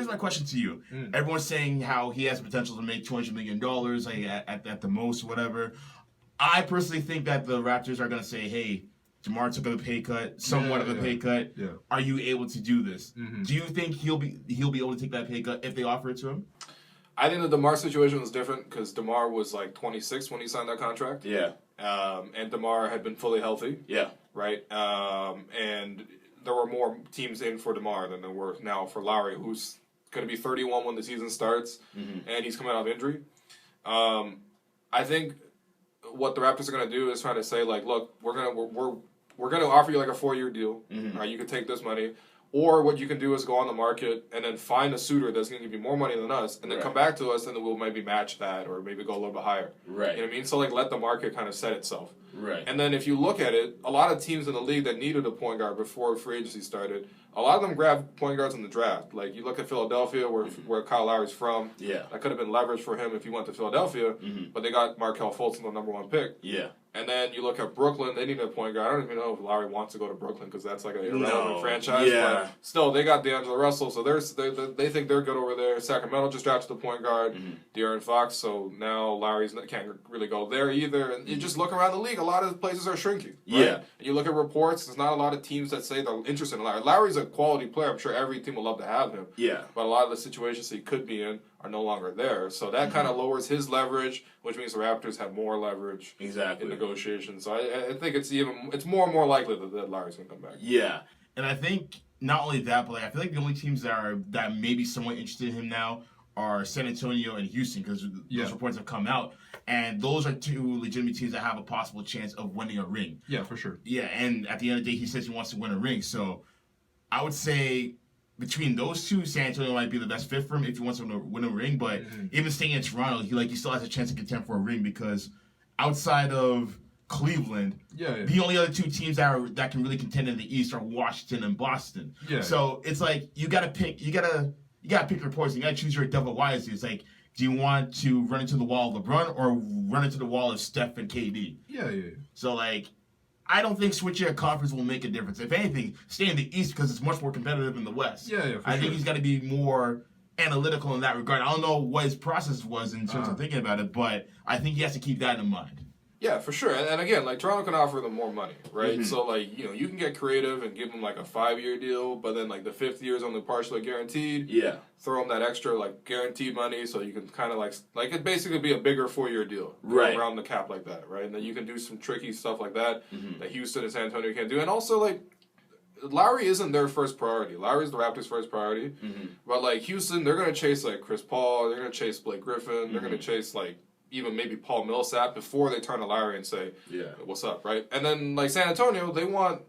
my question to you. Everyone's saying how he has potential to make $200 million at the most, whatever. I personally think that the Raptors are going to say, hey, DeMar took a pay cut, somewhat of a pay cut. Yeah. Are you able to do this? Mm-hmm. Do you think he'll be able to take that pay cut if they offer it to him? I think the DeMar situation was different because DeMar was like 26 when he signed that contract. Yeah. And DeMar had been fully healthy. Yeah. Right? And there were more teams in for DeMar than there were now for Lowry, who's going to be 31 when the season starts, and he's coming out of injury. I think what the Raptors are going to do is try to say, like, look, we're gonna offer you like a 4-year deal. Right? You can take this money. Or what you can do is go on the market and then find a suitor that's going to give you more money than us, and then come back to us, and then we'll maybe match that or maybe go a little bit higher. Right. You know what I mean? So, like, let the market kind of set itself. Right. And then if you look at it, a lot of teams in the league that needed a point guard before free agency started, a lot of them grabbed point guards in the draft. Like, you look at Philadelphia, where Kyle Lowry's from. Yeah. That could have been leverage for him if he went to Philadelphia, but they got Markelle Fultz, the number 1 pick. Yeah. And then you look at Brooklyn, they need a point guard. I don't even know if Lowry wants to go to Brooklyn because that's like an irrelevant franchise. Yeah. But still, they got D'Angelo Russell, so they think they're good over there. Sacramento just drafted the point guard, De'Aaron Fox, so now Lowry can't really go there either. And you just look around the league, a lot of places are shrinking. Right? Yeah. And you look at reports, there's not a lot of teams that say they're interested in Lowry. Lowry's a quality player. I'm sure every team would love to have him. Yeah. But a lot of the situations he could be in are no longer there. So that kind of lowers his leverage, which means the Raptors have more leverage in negotiations. So I think it's more and more likely that Lowry's going to come back. Yeah. And I think not only that, but I feel like the only teams that may be somewhat interested in him now are San Antonio and Houston, because those reports have come out. And those are two legitimate teams that have a possible chance of winning a ring. Yeah, for sure. Yeah, and at the end of the day, he says he wants to win a ring. So I would say between those two, San Antonio might be the best fit for him if he wants to win a ring. But even staying in Toronto, he still has a chance to contend for a ring, because outside of Cleveland, the only other two teams that can really contend in the East are Washington and Boston. Yeah. So it's like you gotta pick your poison. You gotta choose your devil wisely. It's like, do you want to run into the wall of LeBron or run into the wall of Steph and KD? Yeah. So like, I don't think switching a conference will make a difference. If anything, stay in the East because it's much more competitive in the West. I think he's got to be more analytical in that regard. I don't know what his process was in terms of thinking about it, but I think he has to keep that in mind. Yeah, for sure. And again, like, Toronto can offer them more money, right? So, like, you can get creative and give them, like, a 5-year deal, but then, like, the 5th year is only partially guaranteed. Yeah. Throw them that extra, like, guaranteed money so you can kind of, like, it basically be a bigger 4-year deal. Right. Around the cap like that, right? And then you can do some tricky stuff like that that Houston and San Antonio can't do. And also, like, Lowry isn't their first priority. Lowry's the Raptors' first priority. But, like, Houston, they're going to chase, like, Chris Paul. They're going to chase Blake Griffin. They're going to chase, like, even maybe Paul Millsap before they turn to Lowry and say, what's up, right? And then, like, San Antonio, they want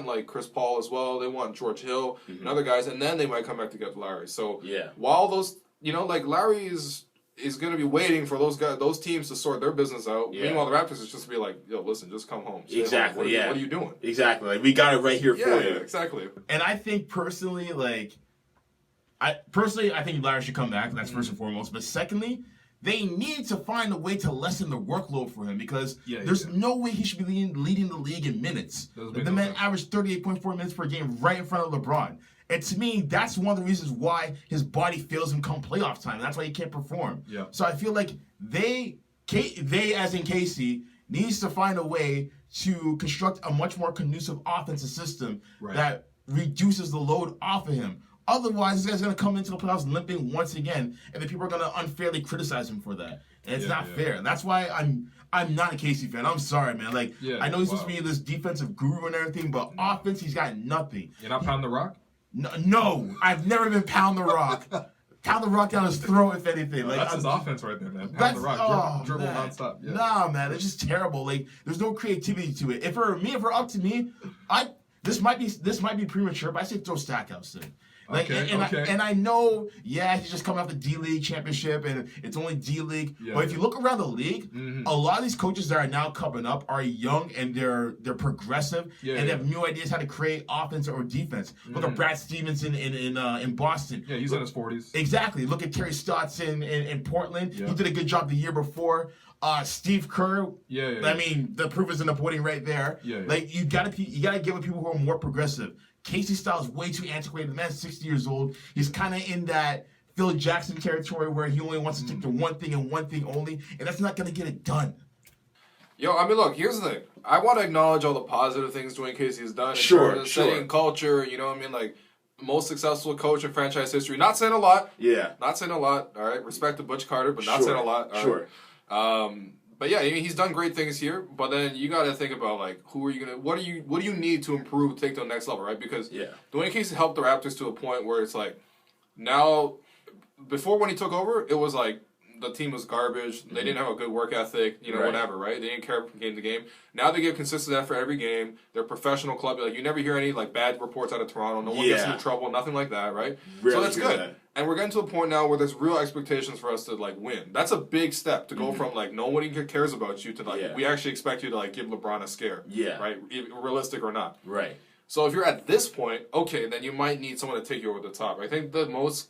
like, Chris Paul as well. They want George Hill and other guys, and then they might come back to get Lowry. So while those, like, Lowry is going to be waiting for those teams to sort their business out. Meanwhile, the Raptors is just to be like, yo, listen, just come home. Exactly, home. What are you doing? Exactly. Like, we got it right here for you. Yeah, exactly. And I think personally, I think Lowry should come back. That's first and foremost. But secondly, they need to find a way to lessen the workload for him, because there's no way he should be leading the league in minutes. The man averaged 38.4 minutes per game right in front of LeBron. And to me, that's one of the reasons why his body fails him come playoff time. That's why he can't perform. Yeah. So I feel like they as in Casey, needs to find a way to construct a much more conducive offensive system that reduces the load off of him. Otherwise, this guy's going to come into the playoffs limping once again, and then people are going to unfairly criticize him for that. And it's not fair. That's why I'm not a Casey fan. I'm sorry, man. Like, I know he's supposed to be this defensive guru and everything, but offense, he's got nothing. You're not pounding the rock? No, I've never been pound the rock. Pound the rock down his throat, if anything. Like, that's his offense right there, man. Pound the rock, dribble nonstop. Yeah. Nah, man, it's just terrible. Like, there's no creativity to it. If it were up to me, this might be premature, but I say throw Stackhouse in. Like, and I know, he's just coming off the D-League championship, and it's only D-League. But if you look around the league, a lot of these coaches that are now coming up are young, and they're progressive, and they have new ideas how to create offense or defense. Look at Brad Stevens in Boston. Yeah, he's in his 40s. Exactly. Look at Terry Stotts in Portland. He did a good job the year before. Steve Kerr. I mean, the proof is in the pudding right there. Like, you gotta give it people who are more progressive. Casey's style is way too antiquated. The man's 60 years old. He's kind of in that Phil Jackson territory where he only wants to stick to one thing and one thing only, and that's not going to get it done. Yo, I mean, look, here's the thing. I want to acknowledge all the positive things Dwayne Casey has done. Setting culture, you know what I mean? Like, most successful coach in franchise history. Not saying a lot. Yeah. Not saying a lot, all right? Respect to Butch Carter, but not saying a lot. But yeah, I mean, he's done great things here, but then you got to think about, like, who are you going to, what do you need to improve, take to the next level, right? Because Dwayne Casey helped the Raptors to a point where it's like, now, before when he took over, it was like, the team was garbage. They didn't have a good work ethic, whatever, right? They didn't care from game to game. Now they give consistent effort every game. They're a professional club. Like, you never hear any like bad reports out of Toronto. No one gets into trouble, nothing like that, right? Really, so that's good. And we're getting to a point now where there's real expectations for us to like win. That's a big step to go from like nobody cares about you to like we actually expect you to like give LeBron a scare. Yeah. Right? Realistic or not. Right. So if you're at this point, okay, then you might need someone to take you over the top. I think the most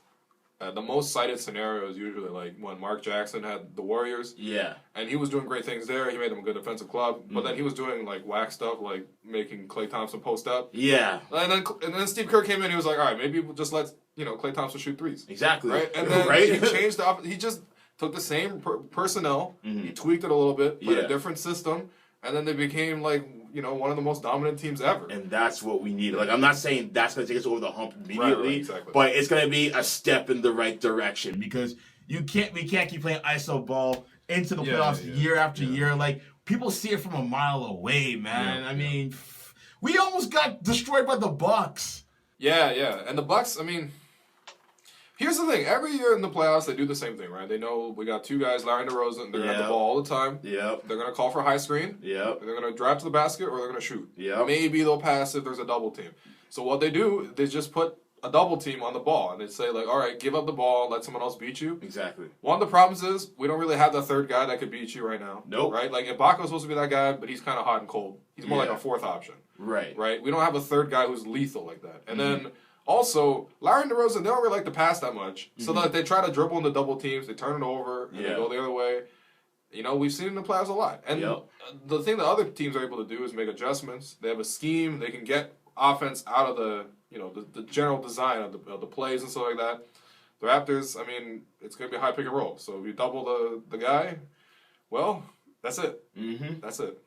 cited scenario is usually like when Mark Jackson had the Warriors. Yeah. And he was doing great things there. He made them a good defensive club. But then he was doing like whack stuff like making Klay Thompson post up. Yeah. And then Steve Kerr came in and he was like, all right, maybe we'll just let Klay Thompson shoot threes. Exactly. Right? And then he changed he just took the same personnel, he tweaked it a little bit, put a different system, and then they became like one of the most dominant teams ever. And that's what we need. Like, I'm not saying that's going to take us over the hump immediately, right, exactly. But it's going to be a step in the right direction. Because we can't keep playing ISO ball into the playoffs year after year. Like, people see it from a mile away, man. I mean, we almost got destroyed by the Bucks. Yeah. And the Bucks, I mean, here's the thing. Every year in the playoffs, they do the same thing, right? They know we got two guys, Larry and DeRozan. They're going to have the ball all the time. Yep. They're going to call for a high screen. Yep. They're going to drive to the basket or they're going to shoot. Yep. Maybe they'll pass if there's a double team. So what they do, they just put a double team on the ball. And they say, like, all right, give up the ball, let someone else beat you. Exactly. One of the problems is we don't really have the third guy that could beat you right now. Nope. Right? Like, Ibako's supposed to be that guy, but he's kind of hot and cold. He's more like a fourth option. Right. Right? We don't have a third guy who's lethal like that. And then... Also, Larry and DeRozan, they don't really like to pass that much. So that they try to dribble into double teams, they turn it over, and they go the other way. We've seen it in the playoffs a lot. And the thing that other teams are able to do is make adjustments. They have a scheme. They can get offense out of the general design of the plays and stuff like that. The Raptors, I mean, it's going to be a high pick and roll. So if you double the guy, well, that's it. That's it.